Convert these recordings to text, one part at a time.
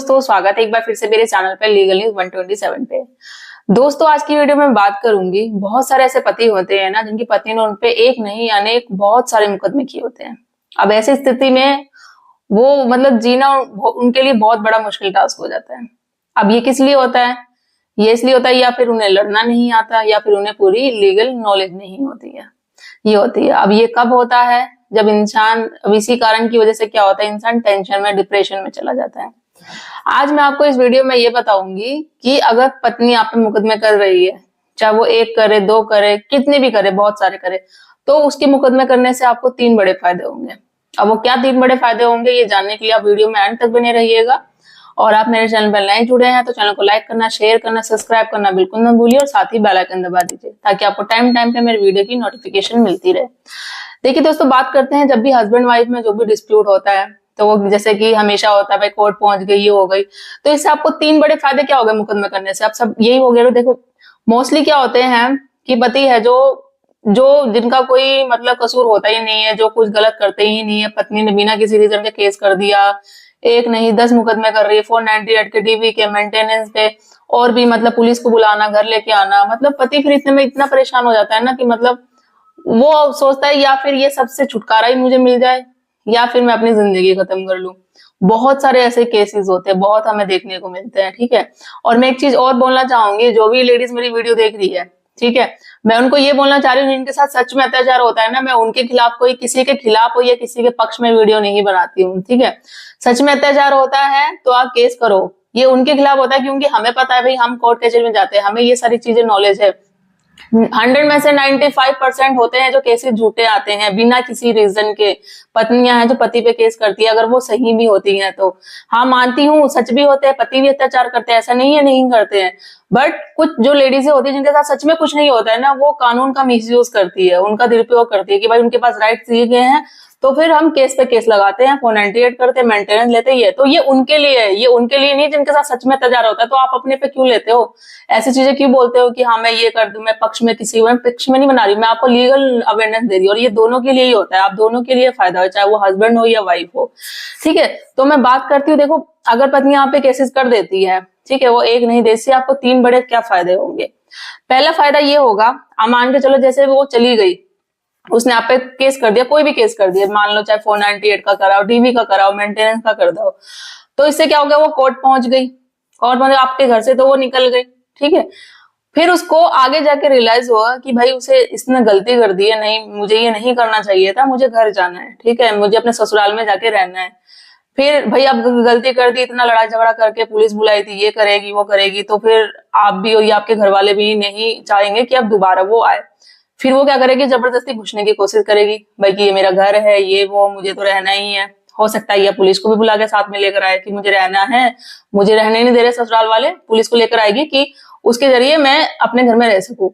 दोस्तों, स्वागत है एक बार फिर से मेरे चैनल पे लीगल न्यूज 127 पे। दोस्तों, आज की वीडियो में बात करूंगी, बहुत सारे ऐसे पति होते हैं ना जिनकी पत्नी ने उनपे एक नहीं अनेक बहुत सारे मुकदमे किए होते हैं। अब ऐसी स्थिति में वो मतलब जीना उनके लिए बहुत बड़ा मुश्किल टास्क हो जाता है। अब ये किस लिए होता है? ये इसलिए होता है या फिर उन्हें लड़ना नहीं आता या फिर उन्हें पूरी लीगल नॉलेज नहीं होती है। ये होती है। अब ये कब होता है? जब इंसान, अब इसी कारण की वजह से क्या होता है, इंसान टेंशन में, डिप्रेशन में चला जाता है। आज मैं आपको इस वीडियो में ये बताऊंगी कि अगर पत्नी आप पे मुकदमे कर रही है, चाहे वो एक करे, दो करे, कितने भी करे, बहुत सारे करे, तो उसके मुकदमे करने से आपको 3 बड़े फायदे होंगे। अब वो क्या 3 बड़े फायदे होंगे, ये जानने के लिए आप वीडियो में एंड तक बने रहिएगा। और आप मेरे चैनल पर नए जुड़े हैं तो चैनल को लाइक करना, शेयर करना, सब्सक्राइब करना बिल्कुल ना भूलिए और साथ ही बेल आइकन दबा दीजिए ताकि आपको टाइम टाइम पे मेरे वीडियो की नोटिफिकेशन मिलती रहे। देखिए दोस्तों, बात करते हैं, जब भी हस्बैंड वाइफ में जो भी डिस्प्यूट होता है तो वो जैसे कि हमेशा होता है, भाई कोर्ट पहुंच गई, ये हो गई, तो इससे आपको 3 बड़े फायदे क्या हो गए मुकदमे करने से? आप सब यही हो गया। देखो, मोस्टली क्या होते हैं कि पति है जो जो जिनका कोई मतलब कसूर होता ही नहीं है, जो कुछ गलत करते ही नहीं है, पत्नी ने बिना किसी रीजन के केस कर दिया, एक नहीं 10 मुकदमे कर रही है, 498 के, डीवी के, मेंटेनेंस पे, और भी मतलब पुलिस को बुलाना, घर लेके आना। मतलब पति फिर इतने में इतना परेशान हो जाता है ना कि मतलब वो सोचता है या फिर ये सबसे छुटकारा ही मुझे मिल जाए या फिर मैं अपनी जिंदगी खत्म कर लूं। बहुत सारे ऐसे केसेस होते हैं, बहुत हमें देखने को मिलते हैं। ठीक है, और मैं एक चीज और बोलना चाहूंगी, जो भी लेडीज मेरी वीडियो देख रही है, ठीक है, मैं उनको ये बोलना चाह रही हूँ जिनके साथ सच में अत्याचार होता है ना, मैं उनके खिलाफ, कोई किसी के खिलाफ हो या किसी के पक्ष में वीडियो नहीं बनाती हूँ। ठीक है, सच में अत्याचार होता है तो आप केस करो, ये उनके खिलाफ होता है क्योंकि हमें पता है भाई, हम कोर्ट कचहरी में जाते हैं, हमें ये सारी चीजें नॉलेज है। 100 में से 95% होते हैं जो केसेस झूठे आते हैं बिना किसी रीजन के। पत्नियां हैं जो पति पे केस करती है, अगर वो सही भी होती हैं तो हाँ मानती हूँ, सच भी होते हैं, पति भी अत्याचार करते हैं, ऐसा नहीं है नहीं करते हैं। बट कुछ जो लेडीज होती है जिनके साथ सच में कुछ नहीं होता है ना, वो कानून का मिसयूज करती है, उनका दुरुपयोग करती है कि भाई उनके पास राइट्स दिए गए हैं तो फिर हम केस पे केस लगाते हैं, 498 करते हैं, मेंटेनेंस लेते हैं। तो ये उनके लिए है, ये उनके लिए नहीं जिनके साथ सच में अत्याचार होता है। तो आप अपने पे क्यों लेते हो? ऐसी चीजें क्यों बोलते हो कि हाँ मैं ये कर दूं, मैं पक्ष में, किसी मैं पक्ष में नहीं बना रही, मैं आपको लीगल अवेयरनेस दे रही हूँ। और ये दोनों के लिए ही होता है, आप दोनों के लिए फायदा हो, चाहे वो हस्बैंड हो या वाइफ हो। ठीक है, तो मैं बात करती हूँ, देखो अगर पत्नी यहाँ पे केसेस कर देती है, ठीक है, वो एक नहीं देती, आपको 3 बड़े क्या फायदे होंगे। पहला फायदा ये होगा, आप मान के चलो जैसे वो चली गई, उसने आप पे केस कर दिया, कोई भी केस कर दिया, मान लो चाहे 498 का कराओ, डीवी का कराओ, मेंटेनेंस का कर दो, तो इससे क्या हो गया, वो कोर्ट पहुंच गई, कोर्ट पहुंच आपके घर से तो वो निकल गई। ठीक है, फिर उसको आगे जाके रियलाइज हुआ कि भाई उसे इसने गलती कर दी है, नहीं मुझे ये नहीं करना चाहिए था, मुझे घर जाना है, ठीक है, मुझे अपने ससुराल में जाके रहना है। फिर भाई अब गलती कर दी, इतना लड़ाई झगड़ा करके पुलिस बुलाई थी, ये करेगी वो करेगी, तो फिर आप भी और ये आपके घर वाले भी नहीं चाहेंगे कि अब दोबारा वो आए। फिर वो क्या करेगी, जबरदस्ती घुसने की कोशिश करेगी, भाई कि ये मेरा घर है, ये वो, मुझे तो रहना ही है। हो सकता है या पुलिस को भी बुला के साथ में लेकर आए कि मुझे रहना है, मुझे रहने नहीं दे रहे ससुराल वाले, पुलिस को लेकर आएगी कि उसके जरिए मैं अपने घर में रह सकूं।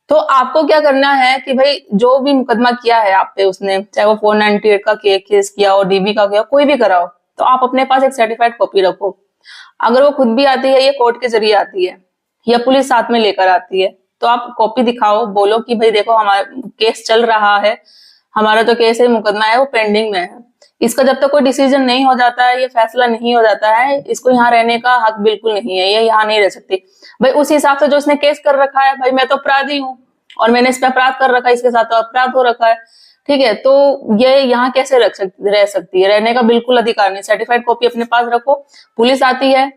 तो आपको क्या करना है कि भाई जो भी मुकदमा किया है आप पे उसने, चाहे वो 498 का केस किया और डीबी का किया, कोई भी कराओ, तो आप अपने पास एक सर्टिफाइड कॉपी रखो। अगर वो खुद भी आती है, ये कोर्ट के जरिए आती है या पुलिस साथ में लेकर आती है, तो आप कॉपी दिखाओ, बोलो कि भाई देखो हमारा केस चल रहा है, हमारा जो केस है, मुकदमा है, वो पेंडिंग में है, इसका जब तक कोई डिसीजन नहीं हो जाता है, ये फैसला नहीं हो जाता है, इसको यहाँ रहने का हक बिल्कुल नहीं है, ये यहाँ नहीं रह सकती। भाई उस हिसाब से जो इसने केस कर रखा है, भाई मैं तो अपराधी हूँ और मैंने इस पे अपराध कर रखा है, इसके साथ तो अपराध हो रखा है, ठीक है, तो ये यहाँ कैसे रह सकती है, रहने का बिल्कुल अधिकार नहीं। सर्टिफाइड कॉपी अपने पास रखो, पुलिस आती है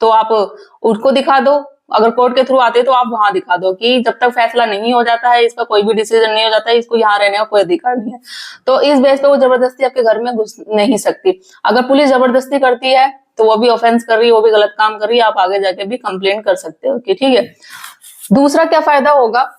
तो आप उसको दिखा दो, अगर कोर्ट के थ्रू आते तो आप वहां दिखा दो कि जब तक फैसला नहीं हो जाता है, इसका कोई भी डिसीजन नहीं हो जाता है, इसको यहाँ रहने का कोई अधिकार नहीं है। तो इस बेस पे वो जबरदस्ती आपके घर में घुस नहीं सकती। अगर पुलिस जबरदस्ती करती है तो वो भी ऑफेंस कर रही है, वो भी गलत काम कर रही है, आप आगे जाके भी कंप्लेंट कर सकते हो कि ठीक है। दूसरा क्या फायदा होगा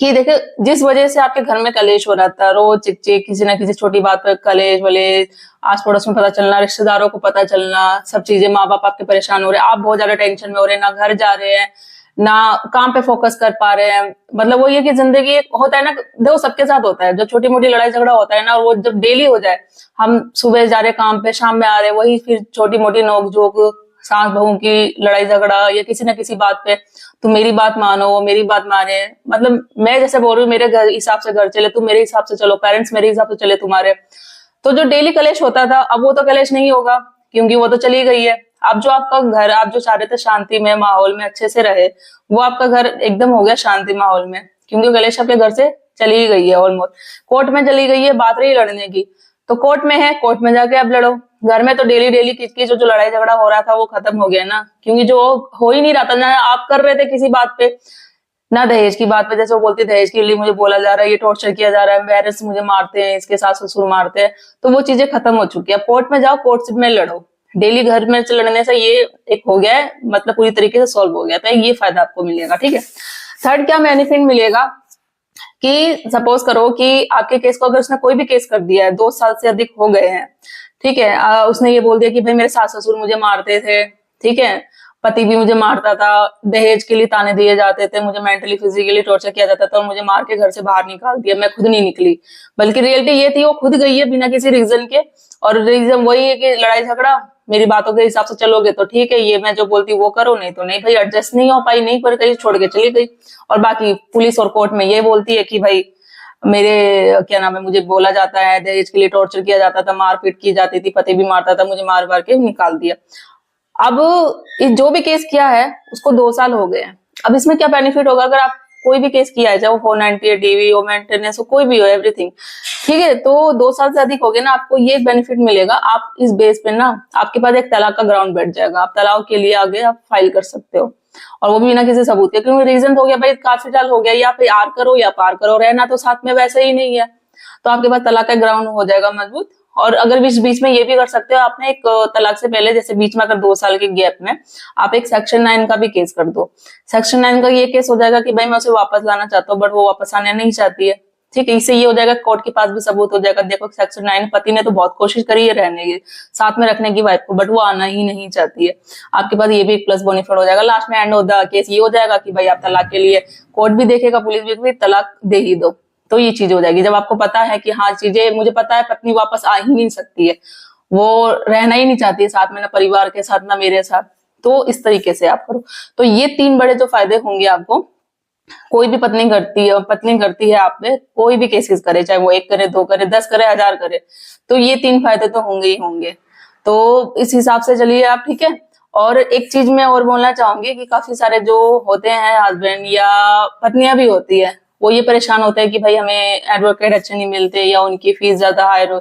कि देखिए, जिस वजह से आपके घर में कलेश हो रहा था, रोज चिक चिक, किसी ना किसी छोटी बात पर कलेश वलेश, आस पड़ोस में पता चलना, रिश्तेदारों को पता चलना, सब चीजें, माँ बाप आपके परेशान हो रहे हैं, आप बहुत ज्यादा टेंशन में हो रहे हैं, ना घर जा रहे हैं, ना काम पे फोकस कर पा रहे हैं। मतलब वो ये कि जिंदगी होता है ना, देखो सबके साथ होता है, जो छोटी मोटी लड़ाई झगड़ा होता है ना, वो जब डेली हो जाए, हम सुबह जा रहे काम पे, शाम में आ रहे, वही फिर छोटी मोटी नोक झोंक, सास बहू की लड़ाई झगड़ा, या किसी ना किसी बात पे तुम मेरी बात मानो, वो मेरी बात माने, मतलब मैं जैसे बोल रही हूँ मेरे घर हिसाब से घर चले, तुम मेरे हिसाब से चलो, पेरेंट्स मेरे हिसाब से चले तुम्हारे। तो जो डेली कलेश होता था, अब वो तो कलेश नहीं होगा क्योंकि वो तो चली गई है। अब जो आपका घर, आप जो चाह रहे थे शांति में माहौल में अच्छे से रहे, वो आपका घर एकदम हो गया शांति माहौल में, क्योंकि गलेश आपके घर से चली ही गई है, ऑलमोस्ट कोर्ट में चली गई है। बात रही लड़ने की, तो कोर्ट में है, कोर्ट में जाके आप लड़ो। घर में तो डेली डेली किसकी जो लड़ाई झगड़ा हो रहा था वो खत्म हो गया ना, क्योंकि जो हो ही नहीं रहा था ना आप कर रहे थे किसी बात पे, ना दहेज की बात पे, जैसे वो बोलती दहेज के लिए मुझे बोला जा रहा है, ये टॉर्चर किया जा रहा है, पेरेंट्स मुझे मारते हैं, इसके सास ससुर मारते हैं, तो वो चीजें खत्म हो चुकी है। कोर्ट में जाओ, कोर्ट में लड़ो। डेली घर में लड़ने से ये एक हो गया है, मतलब पूरी तरीके से सॉल्व हो गया, तो ये फायदा आपको मिलेगा। ठीक है, थर्ड क्या बेनिफिट मिलेगा कि सपोज करो कि आपके केस को अगर उसने कोई भी केस कर दिया है, 2 साल से अधिक हो गए हैं, ठीक है, उसने ये बोल दिया कि भाई मेरे सास ससुर मुझे मारते थे, ठीक है, पति भी मुझे मारता था, दहेज के लिए ताने दिए जाते थे, मुझे मेंटली फिजिकली टॉर्चर किया जाता था और मुझे मार के घर से बाहर निकाल दिया, मैं खुद नहीं निकली, बल्कि रियलिटी ये थी वो खुद गई है बिना किसी रीजन के, और रीजन वही है कि लड़ाई झगड़ा, मेरी बातों के हिसाब से चलोगे तो ठीक है, ये मैं जो बोलती वो करो, नहीं तो नहीं भाई, एडजस्ट नहीं हो पाई, नहीं पर कहीं छोड़ के चली गई। और बाकी पुलिस और कोर्ट में ये बोलती है कि भाई मेरे क्या नाम है, मुझे बोला जाता है, दहेज के लिए टॉर्चर किया जाता था, मारपीट की जाती थी, पति भी मारता था, मुझे मार मार के निकाल दिया। अब जो भी केस किया है उसको 2 साल हो गए हैं। अब इसमें क्या बेनिफिट होगा, अगर आप कोई भी केस किया है, चाहे वो 490 डीवी हो, मेंटेनेंस हो, कोई भी हो, एवरीथिंग, ठीक है, तो 2 साल से अधिक हो गए ना, आपको ये बेनिफिट मिलेगा। आप इस बेस पे ना आपके पास एक तलाक का ग्राउंड बैठ जाएगा, आप तलाक के लिए आगे आप फाइल कर सकते हो, और वो भी बिना किसी सबूत के, क्योंकि रीजन हो गया भाई काफी साल हो गया, या फिर आर करो या पार करो, रहना तो साथ में वैसे ही नहीं है, तो आपके पास तलाक का ग्राउंड हो जाएगा मजबूत। और अगर बीच बीच में ये भी कर सकते हो, आपने एक तलाक से पहले, जैसे बीच में अगर 2 साल के गैप में आप एक सेक्शन 9 का भी केस कर दो, सेक्शन 9 का ये केस हो जाएगा कि भाई मैं उसे वापस लाना चाहता हूँ, बट वो वापस आने नहीं चाहती है, ठीक है, इससे ये हो जाएगा कोर्ट के पास भी सबूत हो जाएगा, देखो सेक्शन 9 पति ने तो बहुत कोशिश करी है रहने की, साथ में रखने की वाइफ को, बट वो आना ही नहीं चाहती है, आपके पास ये भी एक प्लस बेनिफिट हो जाएगा। लास्ट में एंड ऑफ द केस ये हो जाएगा कि भाई आप तलाक के लिए, कोर्ट भी देखेगा, पुलिस भी, तलाक दे ही दो, तो ये चीज हो जाएगी। जब आपको पता है कि हाँ चीजें, मुझे पता है पत्नी वापस आ ही नहीं सकती है, वो रहना ही नहीं चाहती है साथ में, ना परिवार के साथ ना मेरे साथ, तो इस तरीके से आप करो। तो ये 3 बड़े जो फायदे होंगे आपको, कोई भी पत्नी करती है आप पे, कोई भी केसेस करे, चाहे वो 1 करे, 2 करे, 10 करे, 1000 करे, तो ये 3 फायदे तो होंगे ही होंगे। तो इस हिसाब से चलिए आप, ठीक है। और एक चीज मैं और बोलना चाहूंगी कि काफी सारे जो होते हैं हस्बैंड या पत्नियां भी होती है, वो ये परेशान होते हैं कि भाई हमें एडवोकेट अच्छे नहीं मिलते, या उनकी फीस ज्यादा हायर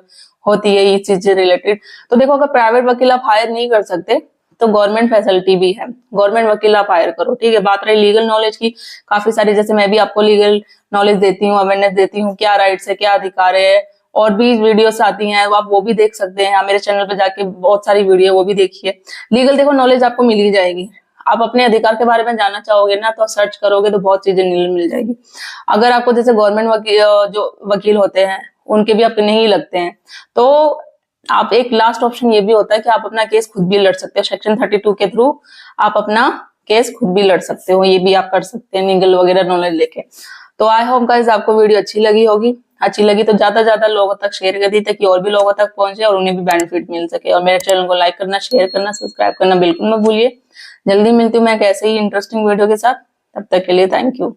होती है, ये चीज से रिलेटेड। तो देखो, अगर प्राइवेट वकील आप हायर नहीं कर सकते तो गवर्नमेंट फैसिलिटी भी है, गवर्नमेंट वकील आप हायर करो, ठीक है। बात रही लीगल नॉलेज की, काफी सारी, जैसे मैं भी आपको लीगल नॉलेज देती हूँ, अवेयरनेस देती हूँ, क्या राइट्स है, क्या अधिकार है, और भी वीडियोस आती हैं, आप वो भी देख सकते हैं, मेरे चैनल पे जाके बहुत सारी वीडियो वो भी देखिए। लीगल देखो नॉलेज आपको मिल ही जाएगी, आप अपने अधिकार के बारे में जानना चाहोगे ना, तो सर्च करोगे तो बहुत चीजें मिल जाएगी। अगर आपको जैसे गवर्नमेंट वकील, जो वकील होते हैं उनके भी आपके नहीं लगते हैं, तो आप एक लास्ट ऑप्शन ये भी होता है कि आप अपना केस खुद भी लड़ सकते हो, सेक्शन 32 के थ्रू आप अपना केस खुद भी लड़ सकते हो, ये भी आप कर सकते हैं लीगल वगैरह नॉलेज लेके। तो आई होप गाइस आपको वीडियो अच्छी लगी होगी, अच्छी लगी तो ज्यादा ज्यादा लोगों तक शेयर कर दी ताकि और भी लोगों तक पहुंचे और उन्हें भी बेनिफिट मिल सके। और मेरे चैनल को लाइक करना, शेयर करना, सब्सक्राइब करना बिल्कुल मत भूलिए। जल्दी मिलती हूँ मैं एक ऐसे ही इंटरेस्टिंग वीडियो के साथ, तब तक के लिए थैंक यू।